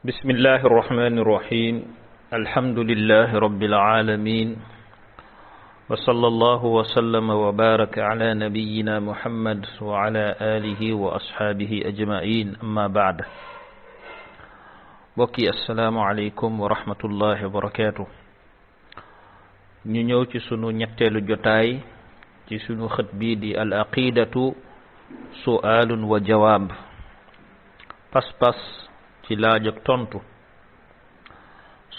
بسم الله الرحمن الرحيم الحمد لله رب العالمين وصلى الله وسلم وبارك على نبينا محمد وعلى آله وأصحابه أجمعين أما بعد بوكي السلام عليكم ورحمة الله وبركاته ñu ñëw ci sunu ñetteelu jotaay ci sunu xët bii di al aqidatu su'alun wa jawab pas-pas ci laaj ak tontu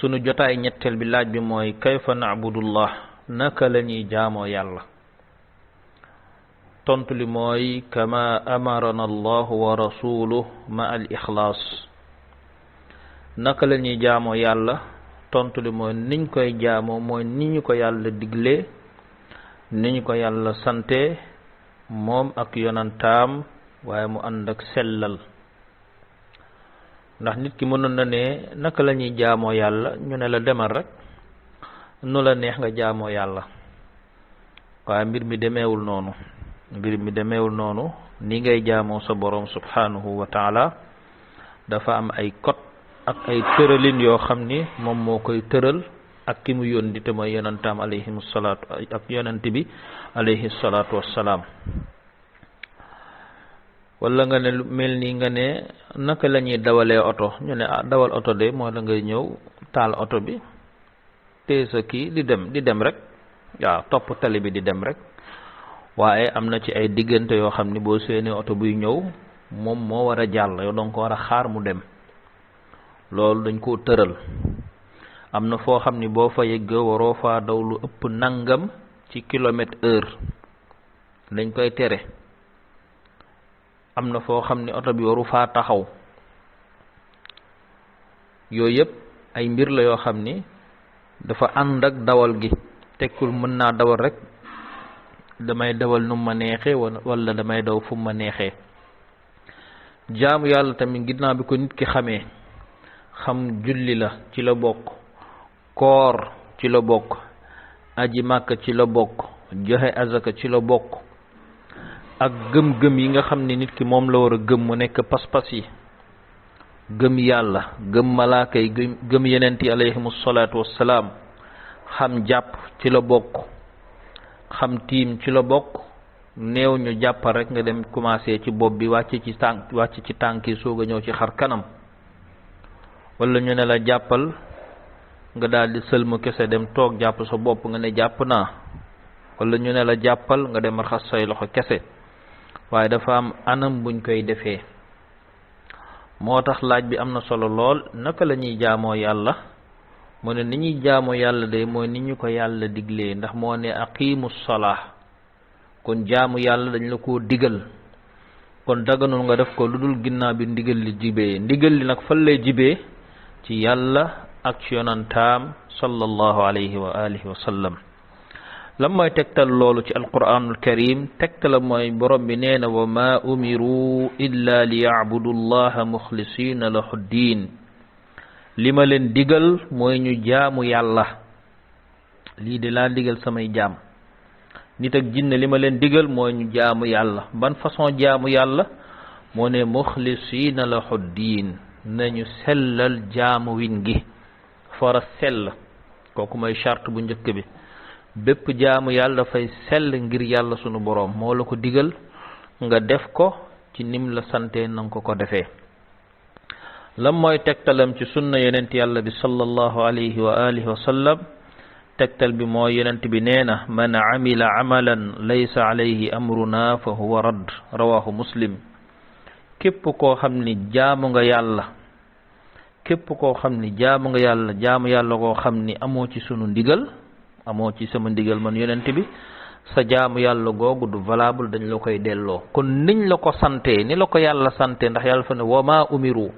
sunu jotaay ñetteel bi laaj bi mooy kayfa na'budullah naka la ñuy jaamoo yàlla tontu li mooy kama amarana allahu wa rasuluhu ma al ixlaas naka la ñuy jaamoo yàlla tontu li mooy niñ koy jaamoo mooy ni ñu ko yàlla diglee ni ñu ko yàlla sante moom ak yonantaam waaye mu ànd ak sellal ndax nit ki mënoon na ne naka la ñuy jaamoo yàlla ñu ne la demal rek nu la neex nga jaamoo yàlla waaye mbir mi demeewul noonu ni ngay jaamoo sa borom subhanahu wa taala dafa am ay code ak ay tëralin yoo xam ni moom moo koy tëral ak ki mu yónni te mooy yonantaam alayhimu salaatu ak yonent bi alayhi salaatu wassalaam wala nga ne mel nii nga ne naka la ñuy dawalee oto ñu ne dawal oto de moo da ngay ñëw taal oto bi te sa kii di dem rek waaw topp tali bi di dem rek waaye am na ci ay diggante yoo xam ni boo seeni oto buy ñëw moom moo war a jàll yow donc ko war a xaar mu dem loolu dañ koo tëral am na foo xam ni boo fa yëgga waroo faa daw lu ëpp nangam ci kilomètre/heure dañ koy tere am na foo xam ni oto bi waru faa taxaw yooyu yëpp ay mbir la yoo xam ni dafa ànd ak dawal gi tekkul mën naa dawal rek damay dawal nu ma neexee wala damay daw fu ma neexee jaamu yàlla tamit ginnaaw bi ko nit ki xamee xam julli la ci la bokk koor ci la bokk aji màkk ci la bokk joxe azaka ci la bokk ak gëm-gëm yi nga xam ne nit ki moom la war a gëm mu nekk pas-pas yi gëm yàlla gëm malaaka yi gëm yenent yi alayhimu salaatu wassalaam xam jàpp ci la bokk xam tiim ci la bokk néew ñu jàppal rek nga dem commencé ci bopp bi wàcc ci tànk yi soog a ñëw ci xar kanam wala ñu ne la jàppal nga daal di sëlmu kese dem toog jàpp sa bopp nga ne jàpp naa wala ñu ne la jàppal nga dem raxas say loxo kese waaye dafa am anam buñ koy defee moo tax laaj bi am na solo lool naka la ñuy jaamoo yàlla mu ne ni ñuy jaamoo yàlla de mooy ni ñu ko yàlla diglee ndax moo ne aqimu salaa kon jaamu yàlla dañ la koo digal kon daganul nga def ko lu dul ginnaaw bi ndigal li jibee ndigal li nag fan lay jibee ci yàlla ak ci yonantaam sallallahu alayhi wa alihi wa sallam lam mooy tegtal loolu ci alquranul karim tegtala mooy borom bi nee na wa ma umiru illa li yacbudu allaha muxlisina lahu diin li ma leen digal mooy ñu jaamu yàlla lii de laa digal samay jaam nit ak jinne li ma leen digal mooy ñu jaamu yàlla ban façon jaamu yàlla moo ne muxlisina lahu diin nañu sellal jaamu win gi fara sell kooku mooy charte bu njëkk bi bépp jaamu yàlla dafay sell ngir yàlla sunu boroom moo la ko digal nga def ko ci nim la sante nanga ko defee lam mooy tegtalam ci sunna yonent yàlla bi sallallahu alayhi wa alihi wa sallam tegtal bi mooy yonent bi nee na man amila amalan laysa alayhi amruna fa huwa radd rawahu muslim képp koo xam ni jaamu nga yàlla jaamu yàlla koo xam ni amoo ci sunu ndigal amoo ci sama ndigal man yonent bi sa jaamu yàlla googu du valable dañ la koy delloo kon niñ la ko sante ni la ko yàlla sante ndax yàlla fa ne wa ma umiru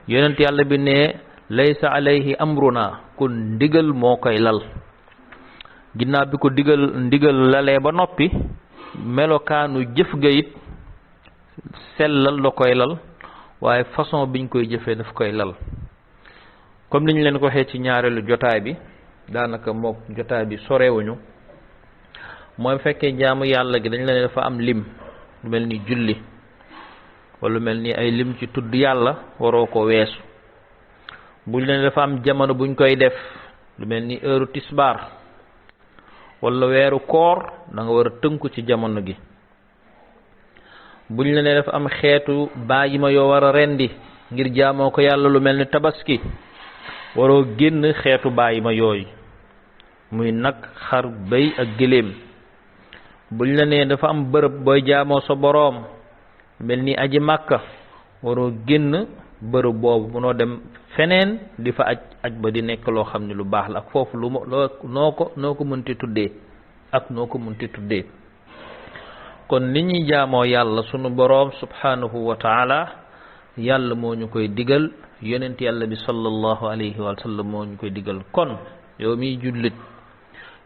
yonent yàlla bi ne laysa alayhi amruna kon ndigal moo koy lal ginnaaw bi ko ndigal lalee ba noppi melokaanu jëf ga it sellal la koy lal waaye façon biñ koy jëfee daf koy lal comme niñ leen ko waxee ci ñaareelu jotaay bi daanaka mook jotaay bi sorewuñu mooy fekkee jaamu yàlla gi dañ la ne dafa am lim lu mel ni julli wala mel ni ay lim ci tudd yàlla waroo ko weesu buñ la ne dafa am jamono buñ koy def lu mel ni heure tisbaar wala weeru koor da nga war a tënku ci jamono gi. buñ la ne dafa am xeetu bàyyi ma yoo war a rendi ngir jaamoo ko yàlla lu mel ni tabaski waroo génn xeetu bàyyi ma yooyu muy nag xar béy ak gëléem. buñ la ne dafa am bërëb booy jaamoo sa boroom mel ni aji màkka waroo génn bërëb boobu munoo dem feneen di fa aj ba di nekk loo xam ne lu baax la ak foofu lu noo ko mënti tuddee ak noo ko mënti tuddee. kon ni ñuy jaamoo yàlla sunu boroom subhanahu wa taala yàlla moo ñu koy digal, yonent yàlla bi sallallahu alayhi wa sallam moo ñu koy digal. kon yow miy jullit,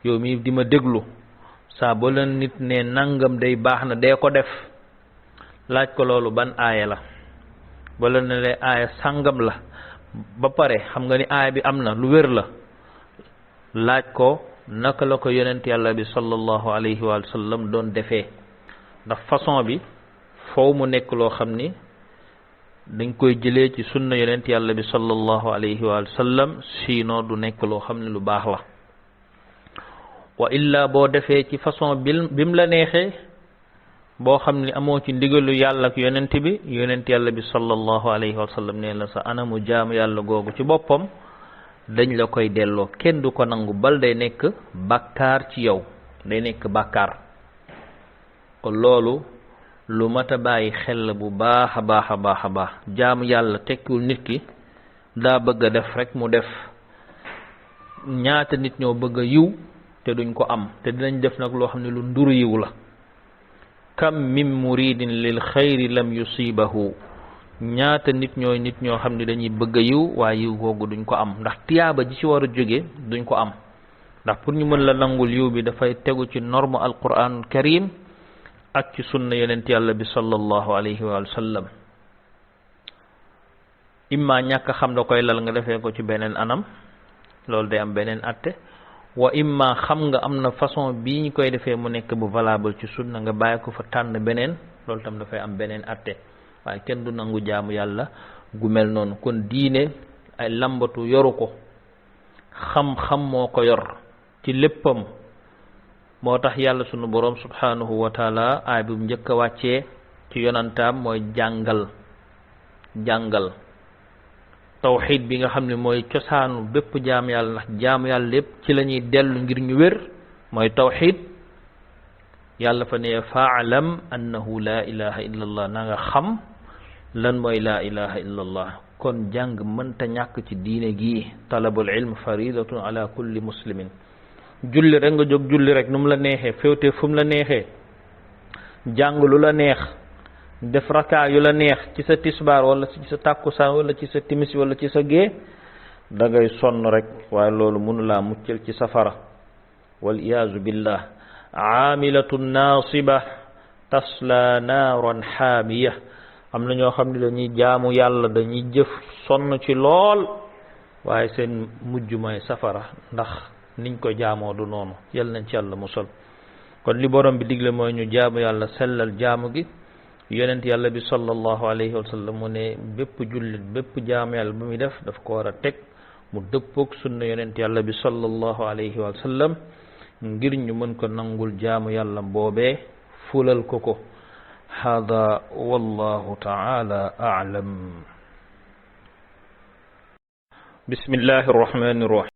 yow mi di ma déglu, saa boo leen nit ne nangam day baax na dee ko def, laaj ko loolu ban aaya la. bala ne le aaya sàngam la ba pare xam nga ni aaya bi am na lu wér la, laaj ko naka la ko yonent yàlla bi sallallahu alayhi wa sallam doon defee. ndax façon bi foofu mu nekk loo xam ni dañ koy jëlee ci sunna yonent yàlla bi sallallahu alayhi wa sallam, sinon du nekk loo xam ne lu baax la. wa illa boo defee ci façon bim la neexee, boo xam ne amoo ci ndigalu yàlla ak yonent yàlla bi sallallahu alayhi wa sallam nee la sa anamu jaamu yàlla googu ci boppam dañ la koy delloo, kenn du ko nangu, bal day nekk bàkkaar ci yow, day nekk bàkkaar. kon loolu lu mat a bàyyi xel bu baax a baax a baax a baax. jaamu yàlla tekkiwul nit ki daa bëgg a def rek mu def. ñaata nit ñoo bëgg a yiw te duñ ko am, te dinañ def nag loo xam ne lu nduru yiw la. kam min muridin lil xayri lam yusibahu, ñaata nit ñoo xam ne dañuy bëgg a yiw waaye yiw googu duñ ko am, ndax tiyaaba ji ci war a jóge duñ ko am. ndax pour ñu mën la nangul yiw bi dafay tegu ci norme alquranul karim ak ci sunna yonent yàlla bi sallallahu alayhi wa sallam. imma ñàkk xam da koy lal nga defee ko ci beneen anam, loolu day am beneen atte, wa imma xam nga am na façon bii ñu koy defee mu nekk bu valable ci sunna nga bàyyi ko fa tànn beneen, loolu tam dafay am beneen atte. waaye kenn du nangu jaamu yàlla gu mel noonu. kon diine ay lambatu yoru ko, xam-xam moo ko yor ci léppam. moo tax yàlla sunu boroom subhanahu wa taala aay bu njëkk a wàccee ci yonantaam mooy jàngal tawxiid bi nga xam ne mooy cosaanu bépp jaamu yàlla, ndax jaamu yàlla lépp ci la ñuy dellu ngir ñu wér, mooy tawxiid. yàlla fa ne faalam annahu laa ilaha illa allah, na nga xam lan mooy laa ilaha illa allah. kon jàng mënta ñàkk ci diine gi. talabul ilm faridatun ala kulli muslimin. julli rek nga jóg julli rek nu mu la neexee, féewte fu mu la neexee, jàng lu la neex, def rakaa yu la neex ci sa tisbaar wala ci sa tàkkusaan wala ci sa timis wala ci sa gée, da ngay sonn rek, waaye loolu mënu laa muccal ci safara. wal iyaazu billah. aamilatun naasiba tasla naaran xaamiya. am na ñoo xam ne dañuy jaamu yàlla, dañuy jëf sonn ci lool, waaye seen mujj mooy safara, ndax niñ ko jaamoo du noonu. yal nañ ci yàlla musal. kon li borom bi digle mooy ñu jaamu yàlla sellal jaamu gi. yonent yàlla bi sallallahu alayhi wa sallam mu ne bépp jullit bépp jaamu yàlla bu muy def daf ko war a teg mu dëppook sunna yonent yàlla bi sallallahu alayhi wa sallam, ngir ñu mën ko nangul jaamu yàlla boobee, fulal ko. hada wallahu ta'ala a'lam. bismillahir rahmanir rahim.